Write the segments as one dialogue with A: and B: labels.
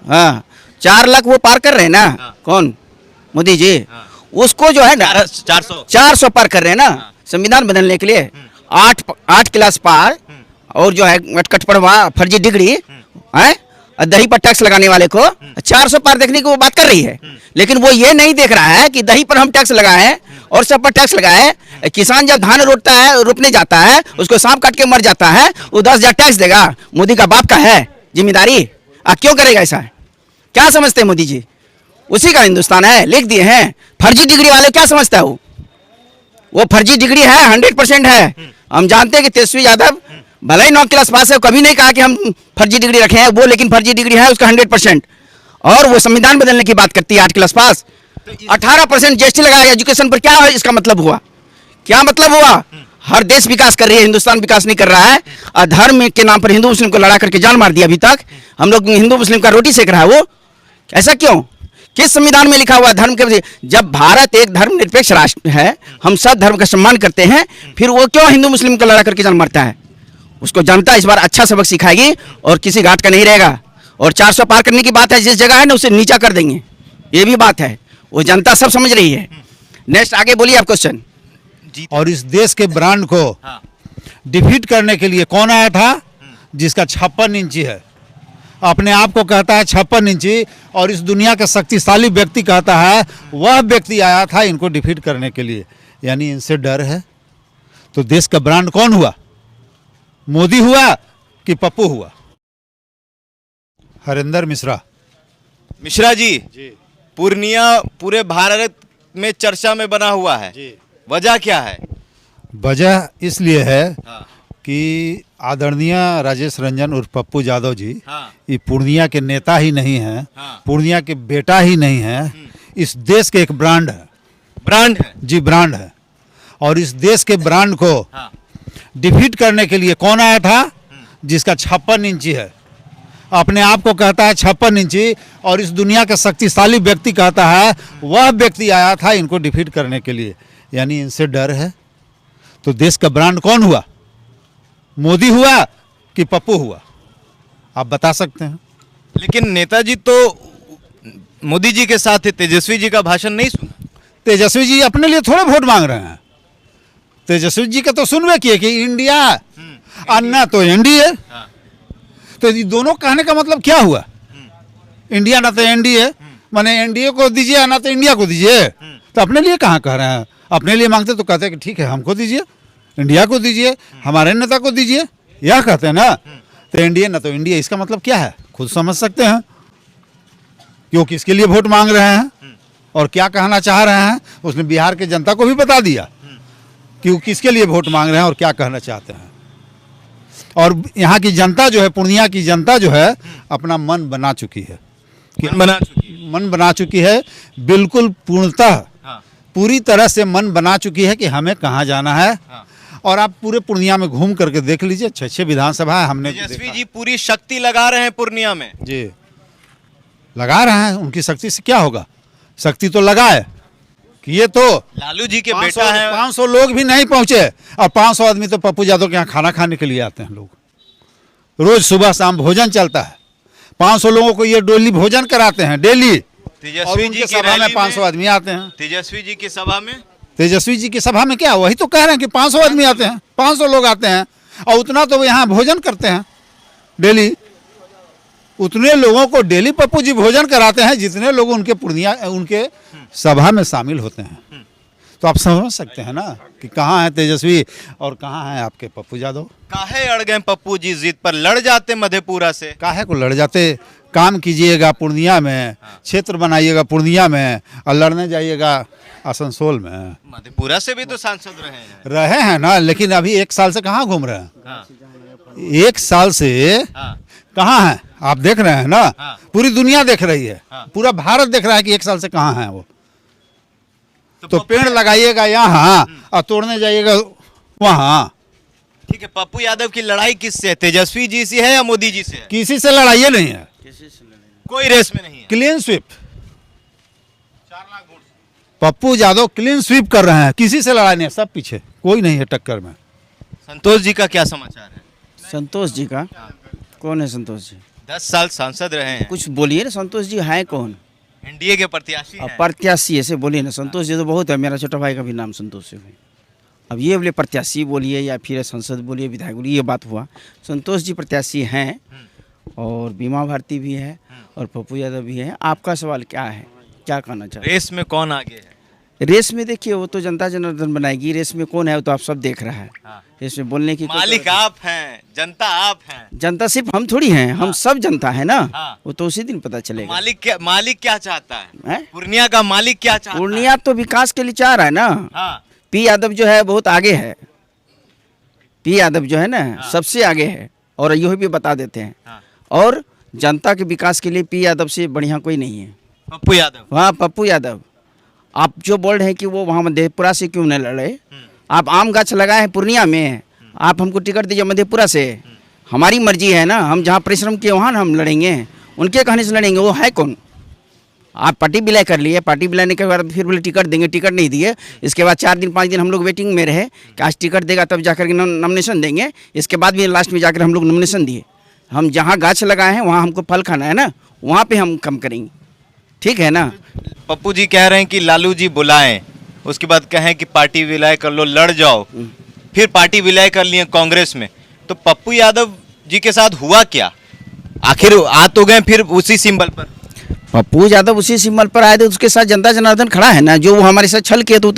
A: हाँ 4 लाख वो पार कर रहे हैं ना। कौन? मोदी जी। उसको जो है ना 400 पार कर रहे हैं ना संविधान बदलने के लिए। 8 क्लास पार और जो है कटपड़वा फर्जी डिग्री है, दही पर टैक्स लगाने वाले को 400 पार देखने की वो बात कर रही है। लेकिन वो ये नहीं देख रहा है कि दही पर हम टैक्स लगाए और सब पर टैक्स लगाए। किसान जब धान रोपता है, रोपने जाता है, उसको सांप काट के मर जाता है, वो 10,000 टैक्स देगा। मोदी का बाप का है जिम्मेदारी। क्यों करेगा ऐसा? क्या समझते हैं मोदी जी? उसी का हिंदुस्तान है, लिख दिए हैं। फर्जी डिग्री वाले क्या समझता है? वो फर्जी डिग्री है, 100% है। हम जानते हैं कि तेजस्वी यादव भले ही 9 क्लास पास है, कभी नहीं कहा कि हम फर्जी डिग्री रखे हैं वो, लेकिन फर्जी डिग्री है उसका 100%। और वो संविधान बदलने की बात करती है 8 क्लास पास। 18% जीएसटी लगाया एजुकेशन पर। क्या है इसका मतलब हुआ? क्या मतलब हुआ? हर देश विकास कर रही है, हिंदुस्तान विकास नहीं कर रहा है। धर्म के नाम पर हिंदू मुस्लिम को लड़ा करके जान मार दिया। अभी तक हम लोग हिंदू मुस्लिम का रोटी सेक रहा है वो। ऐसा क्यों? किस संविधान में लिखा हुआ है धर्म के? जब भारत एक धर्मनिरपेक्ष राष्ट्र है, हम सब धर्म का सम्मान करते हैं, फिर वो क्यों हिंदू मुस्लिम को लड़ा करके जान मारता है? उसको जनता इस बार अच्छा सबक सिखाएगी और किसी घाट का नहीं रहेगा। और 400 पार करने की बात है, जिस जगह है ना उसे नीचा कर देंगे, ये भी बात है। वो जनता सब समझ रही है। नेक्स्ट आगे बोलिए आप क्वेश्चन।
B: और इस देश के ब्रांड को डिफीट करने के लिए कौन आया था? जिसका 56 इंची है, अपने आप को कहता है 56 इंची, और इस दुनिया का शक्तिशाली व्यक्ति कहता है वह व्यक्ति आया था इनको डिफीट करने के लिए। यानी इनसे डर है। तो देश का ब्रांड कौन हुआ? मोदी हुआ कि पप्पू हुआ? हरिंदर मिश्रा।
C: मिश्रा जी, पूर्णिया पूरे भारत में चर्चा में बना हुआ है, वजह क्या है?
B: वजह इसलिए है कि आदरणीय राजेश रंजन और पप्पू यादव जी ये पूर्णिया के नेता ही नहीं हैं, पूर्णिया के बेटा ही नहीं हैं, इस देश के एक ब्रांड है।
C: ब्रांड है
B: जी, ब्रांड है। और इस देश के ब्रांड को डिफीट करने के लिए कौन आया था? जिसका 56 इंची है, अपने आप को कहता है 56 इंची, और इस दुनिया का शक्तिशाली व्यक्ति कहता है वह व्यक्ति आया था इनको डिफीट करने के लिए। यानी इनसे डर है। तो देश का ब्रांड कौन हुआ? मोदी हुआ कि पप्पू हुआ? आप बता सकते हैं।
C: लेकिन नेताजी तो मोदी जी के साथ थे, तेजस्वी जी का भाषण नहीं सुना।
B: तेजस्वी जी अपने लिए थोड़े वोट मांग रहे हैं। तेजस्वी जी का तो सुनवे किए कि इंडिया अन्ना तो एनडीए। तो ये दोनों कहने का मतलब क्या हुआ? इंडिया ना तो एनडीए, माने एनडीए को दीजिए ना तो इंडिया को दीजिए। तो अपने लिए कहाँ कह रहे हैं? अपने लिए मांगते तो कहते हैं कि ठीक है हमको दीजिए, इंडिया को दीजिए, हमारे नेता को दीजिए, यह कहते हैं ना। तो एनडीए ना तो इंडिया, इसका मतलब क्या है खुद समझ सकते हैं। क्यों किसके लिए वोट मांग रहे हैं और क्या कहना चाह रहे हैं, उसने बिहार के जनता को भी बता दिया कि वो किसके लिए वोट मांग रहे हैं और क्या कहना चाहते हैं। और यहाँ की जनता जो है, पूर्णिया की जनता जो है, अपना मन बना चुकी है। मन बना चुकी है, बिल्कुल पूर्णतः पूरी तरह से मन बना चुकी है कि हमें कहाँ जाना है। और आप पूरे पूर्णिया में घूम करके देख लीजिए, 6 विधानसभा है। हमने
C: तेजस्वी जी पूरी शक्ति लगा रहे हैं पूर्णिया में।
B: जी, लगा रहे हैं। उनकी शक्ति से क्या होगा? शक्ति तो लगाए कि ये तो
C: लालू जी के बेटा है।
B: 500 लोग भी नहीं पहुंचे, और 500 आदमी तो पप्पू यादव के यहाँ खाना खाने के लिए आते हैं लोग। रोज सुबह शाम भोजन चलता है। 500 लोगों को ये डेली भोजन कराते हैं, डेली।
C: तेजस्वी जी की
B: सभा में 500 आदमी आते हैं।
C: तेजस्वी जी की सभा में,
B: तेजस्वी जी की सभा में क्या? वही तो कह रहे हैं कि 500 आदमी आते हैं, 500 लोग आते हैं, और उतना तो वो यहाँ भोजन करते हैं डेली। उतने लोगों को डेली पप्पू जी भोजन कराते हैं जितने लोग उनके पूर्णिया उनके सभा में शामिल होते हैं। तो आप समझ सकते हैं ना कि कहाँ है तेजस्वी और कहाँ है आपके पप्पू यादव।
C: काहे अड़ गए पप्पू जी जिद पर? लड़ जाते मधेपुरा से।
B: काहे को लड़ जाते? काम कीजिएगा पूर्णिया में, क्षेत्र बनाइएगा पूर्णिया में, और लड़ने जाइएगा आसनसोल में।
C: मधेपुरा से भी तो सांसद
B: रहे हैं ना, लेकिन अभी 1 साल से कहाँ घूम रहे हैं? 1 साल से कहाँ हैं? आप देख रहे हैं ना, पूरी दुनिया देख रही है, पूरा भारत देख रहा है कि 1 साल से कहाँ हैं वो। तो पेड़ लगाइएगा यहाँ और तोड़ने जाइएगा वहाँ।
C: ठीक है, पप्पू यादव की लड़ाई किससे है? तेजस्वी जी से है या मोदी जी से है?
B: किसी से लड़ाई नहीं है,
C: कोई रेस में नहीं है।
B: Clean sweep. 4 lakh vote Pappu Yadav clean sweep कर रहे हैं, किसी से लड़ाई नहीं है, सब पीछे, कोई नहीं है टक्कर में।
C: संतोष जी का क्या समाचार है?
A: संतोष जी का? कौन है संतोष जी?
C: 10 साल सांसद रहे हैं,
A: कुछ बोलिए ना, संतोष जी हैं कौन?
C: एनडीए के प्रत्याशी
A: अब
C: हैं।
A: प्रत्याशी ऐसे बोलिए ना, संतोष जी तो बहुत है, मेरा छोटा भाई का भी नाम संतोष है। अब ये बोले प्रत्याशी बोलिए या फिर सांसद बोलिए, विधायक बोलिए, ये बात हुआ। संतोष जी प्रत्याशी हैं और बीमा भारती भी है और पप्पू यादव भी है। आपका सवाल क्या है, क्या कहना चाहते
C: रेस में कौन आगे है?
A: हैं? रेस में देखिए वो तो जनता जनार्दन बनाएगी, रेस में कौन है वो तो आप सब देख रहा है।
C: हाँ।
A: रेस में बोलने की कोई
C: मालिक
A: जरूरत
C: आप हैं, जनता आप हैं।
A: नहीं। जनता सिर्फ हम थोड़ी हैं, हम सब जनता है ना।
C: हाँ।
A: वो तो उसी दिन पता चलेगा।
C: मालिक क्या चाहता है?
A: हैं?
C: पूर्णिया का मालिक क्या चाहता है?
A: पूर्णिया तो विकास के लिए चाह रहा है ना।
C: हाँ,
A: पी यादव जो है बहुत आगे है, पी यादव जो है ना सबसे आगे है, और यही भी बता देते हैं।
C: हाँ।
A: और जनता के विकास के लिए पी यादव से बढ़िया कोई नहीं है।
C: पप्पू यादव।
A: हाँ, पप्पू यादव। आप जो बोल रहे हैं कि वो वहाँ मधेपुरा से क्यों नहीं लड़े, आप आम गाछ लगाए हैं पूर्णिया में, आप हमको टिकट दीजिए मधेपुरा से, हमारी मर्जी है ना, हम जहाँ परिश्रम किए वहाँ हम लड़ेंगे, उनके कहने से लड़ेंगे। वो है कौन? आप पार्टी विलय कर लिए, पार्टी विलय के बाद फिर बोले टिकट देंगे, टिकट नहीं दिए। इसके बाद 4 दिन 5 दिन हम लोग वेटिंग में रहे कि आज टिकट देगा तब जाकर के नॉमिनेशन देंगे। इसके बाद भी लास्ट में जाकर हम लोग नॉमिनेशन दिए। हम जहाँ गाछ लगाए हैं वहाँ हमको फल खाना है ना, वहाँ पे हम कम करेंगे, ठीक है ना।
C: पप्पू जी कह रहे हैं कि लालू जी बुलाएं, उसके बाद कहें कि पार्टी विलय कर लो, लड़ जाओ, फिर पार्टी विलय कर लिए कांग्रेस में। तो पप्पू यादव जी के साथ हुआ क्या? आखिर आ तो गए फिर उसी सिंबल पर।
A: पप्पू यादव उसी सिंबल पर आए थे, उसके साथ जनता जनार्दन खड़ा है ना। जो वो हमारे साथ छल किए तो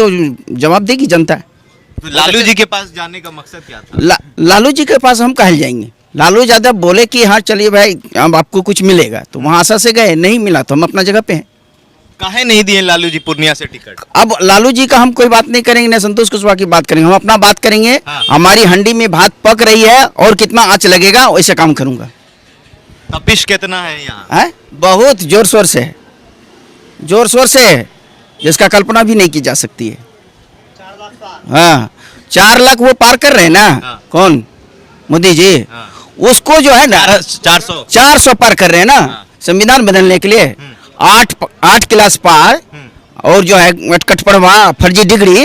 A: जवाब देगी जनता।
C: तो लालू जी के पास जाने का मकसद क्या था?
A: लालू जी के पास हम कहे जाएंगे? लालू यादव बोले कि हाँ चलिए भाई अब आपको कुछ मिलेगा, तो वहाँ आशा से गए, नहीं मिला तो हम अपना जगह पे हैं।
C: काहे नहीं दिए लालू जी पूर्णिया से टिकट?
A: अब लालू जी का हम कोई बात नहीं करेंगे, ना संतोष कुशवाहा की बात करेंगे, हम अपना बात करेंगे।
C: हाँ।
A: हमारी हंडी में भात पक रही है और कितना आँच लगेगा वैसे काम करूँगा।
C: तपिश कितना है यहाँ?
A: है बहुत जोर शोर से है, जोर शोर से है, जिसका कल्पना भी नहीं की जा सकती है। हाँ, 4 लाख वो पार कर रहे हैं ना।
C: हाँ।
A: कौन? मोदी जी।
C: हाँ।
A: उसको जो है ना 400 पार कर रहे हैं ना।
C: हाँ।
A: संविधान बदलने के लिए 8 क्लास पार, और जो है कटपड़वा फर्जी डिग्री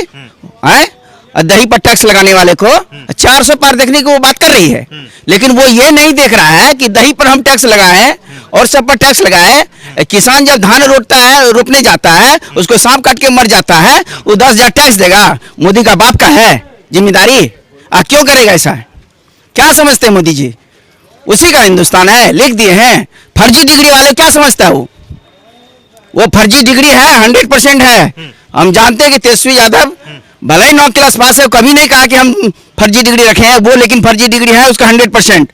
A: है, और दही पर टैक्स लगाने वाले को 400 पार देखने की वो बात कर रही है। लेकिन वो ये नहीं देख रहा है कि दही पर हम टैक्स लगाए और सब पर टैक्स लगाए। किसान जब धान रोपने जाता है, उसको सांप काट के मर जाता है, वो 10,000 टैक्स देगा। मोदी का बाप का है जिम्मेदारी? क्यों करेगा ऐसा? क्या समझते हैं मोदी जी? उसी का हिंदुस्तान है, लिख दिए हैं। फर्जी डिग्री वाले क्या समझता है? वो फर्जी डिग्री है, 100% है। हम जानते हैं कि तेजस्वी यादव भले ही 9 क्लास पास है, कभी नहीं कहा कि हम फर्जी डिग्री रखे हैं वो, लेकिन फर्जी डिग्री है उसका 100%।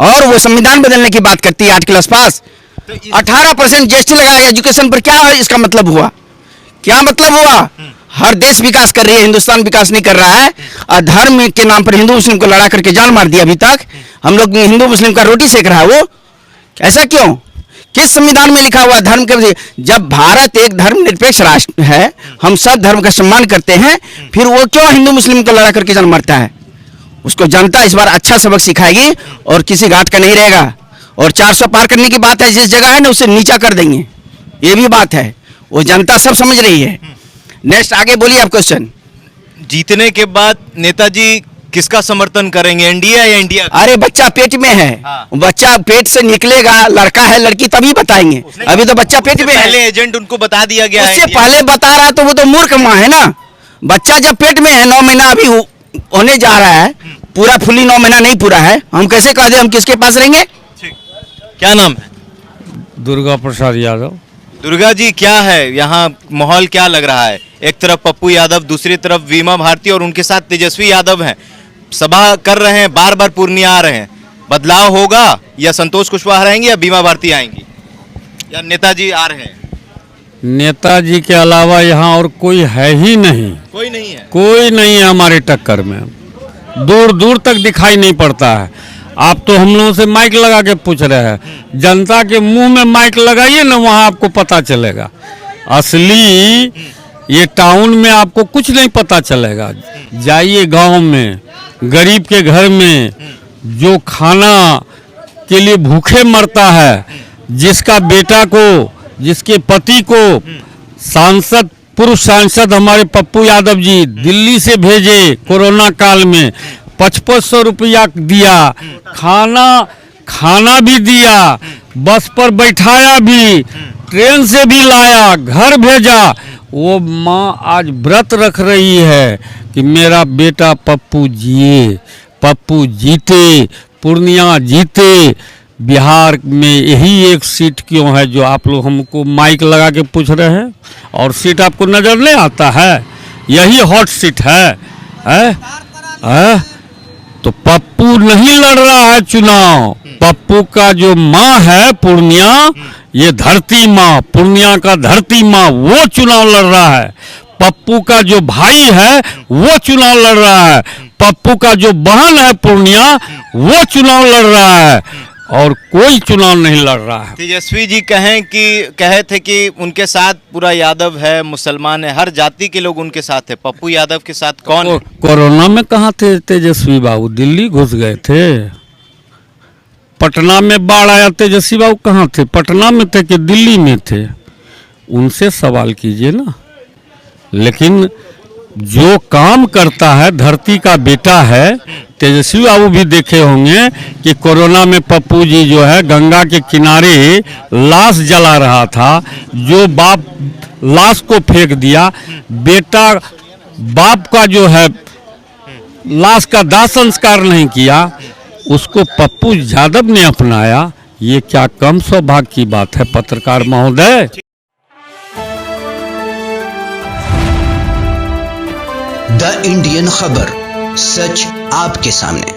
A: और वो संविधान बदलने की बात करती है 8 क्लास पास। 18% जीएसटी लगाया एजुकेशन पर, क्या है इसका मतलब हुआ? क्या मतलब हुआ? हर देश विकास कर रही है, हिंदुस्तान विकास नहीं कर रहा है। और धर्म के नाम पर हिंदू मुस्लिम को लड़ा करके जान मार दिया। अभी तक हम लोग हिंदू मुस्लिम का रोटी सेक रहा है वो। ऐसा क्यों? किस संविधान में लिखा हुआ धर्म के? जब भारत एक धर्मनिरपेक्ष राष्ट्र है, हम सब धर्म का सम्मान करते हैं, फिर वो क्यों हिंदू मुस्लिम को लड़ा करके जान मारता है? उसको जनता इस बार अच्छा सबक सिखाएगी और किसी घाट का नहीं रहेगा। और 400 पार करने की बात है, जिस जगह है ना उसे नीचा कर देंगे, ये भी बात है। वो जनता सब समझ रही है। नेक्स्ट आगे बोलिए आप क्वेश्चन।
C: जीतने के बाद नेताजी किसका समर्थन करेंगे, एनडीए या इंडिया?
A: अरे बच्चा पेट में है।
C: हाँ।
A: बच्चा पेट से निकलेगा, लड़का है लड़की तभी बताएंगे। अभी तो बच्चा पेट में है।
C: पहले एजेंट उनको बता दिया गया है।
A: उससे पहले बता रहा तो वो तो मूर्ख माँ है ना। बच्चा जब पेट में है, 9 महीना अभी होने जा रहा है, पूरा फुली 9 महीना नहीं पूरा है, हम कैसे कह दे हम किसके पास रहेंगे?
C: क्या नाम है?
D: दुर्गा प्रसाद यादव।
C: दुर्गा जी, क्या है यहाँ माहौल, क्या लग रहा है? एक तरफ पप्पू यादव, दूसरी तरफ बीमा भारती और उनके साथ तेजस्वी यादव हैं, सभा कर रहे हैं, बार बार पूर्णिया आ रहे हैं। बदलाव होगा या संतोष कुशवाहा रहेंगे या बीमा भारती आएंगी या नेताजी आ रहे हैं?
D: नेताजी के अलावा यहाँ और कोई है ही नहीं,
C: कोई नहीं है।
D: कोई नहीं है हमारे टक्कर में, दूर दूर तक दिखाई नहीं पड़ता है। आप तो हम लोगों से माइक लगा के पूछ रहे हैं, जनता के मुंह में माइक लगाइए ना, वहाँ आपको पता चलेगा। असली ये टाउन में आपको कुछ नहीं पता चलेगा। जाइए गांव में, गरीब के घर में जो खाना के लिए भूखे मरता है, जिसका बेटा को, जिसके पति को सांसद, पूर्व सांसद हमारे पप्पू यादव जी दिल्ली से भेजे कोरोना काल में, 5500 रुपया दिया, खाना खाना भी दिया, बस पर बैठाया भी, ट्रेन से भी लाया, घर भेजा। वो माँ आज व्रत रख रही है कि मेरा बेटा पप्पू जिए, पप्पू जीते, पूर्णिया जीते। बिहार में यही एक सीट क्यों है जो आप लोग हमको माइक लगा के पूछ रहे हैं? और सीट आपको नज़र नहीं आता है? यही हॉट सीट है? तो पप्पू नहीं लड़ रहा है चुनाव। पप्पू का जो माँ है पूर्णिया, ये धरती माँ, पूर्णिया का धरती माँ, वो चुनाव लड़ रहा है। पप्पू का जो भाई है वो चुनाव लड़ रहा है। पप्पू का जो बहन है पूर्णिया, वो चुनाव लड़ रहा है, और कोई चुनाव नहीं लड़ रहा है।
C: तेजस्वी जी कहे थे कि उनके साथ पूरा यादव है, मुसलमान है, हर जाति के लोग उनके साथ है। पप्पू यादव के साथ कौन है?
D: कोरोना में कहाँ थे तेजस्वी बाबू? दिल्ली घुस गए थे। पटना में बाढ़ आया, तेजस्वी बाबू कहाँ थे? पटना में थे कि दिल्ली में थे? उनसे सवाल कीजिए ना। लेकिन जो काम करता है, धरती का बेटा है, तेजस्वी बाबू भी देखे होंगे कि कोरोना में पप्पू जी जो है गंगा के किनारे लाश जला रहा था। जो बाप लाश को फेंक दिया, बेटा बाप का जो है लाश का दाह संस्कार नहीं किया, उसको पप्पू यादव ने अपनाया। ये क्या कम सौभाग्य की बात है पत्रकार महोदय?
E: द इंडियन खबर, सच आपके सामने।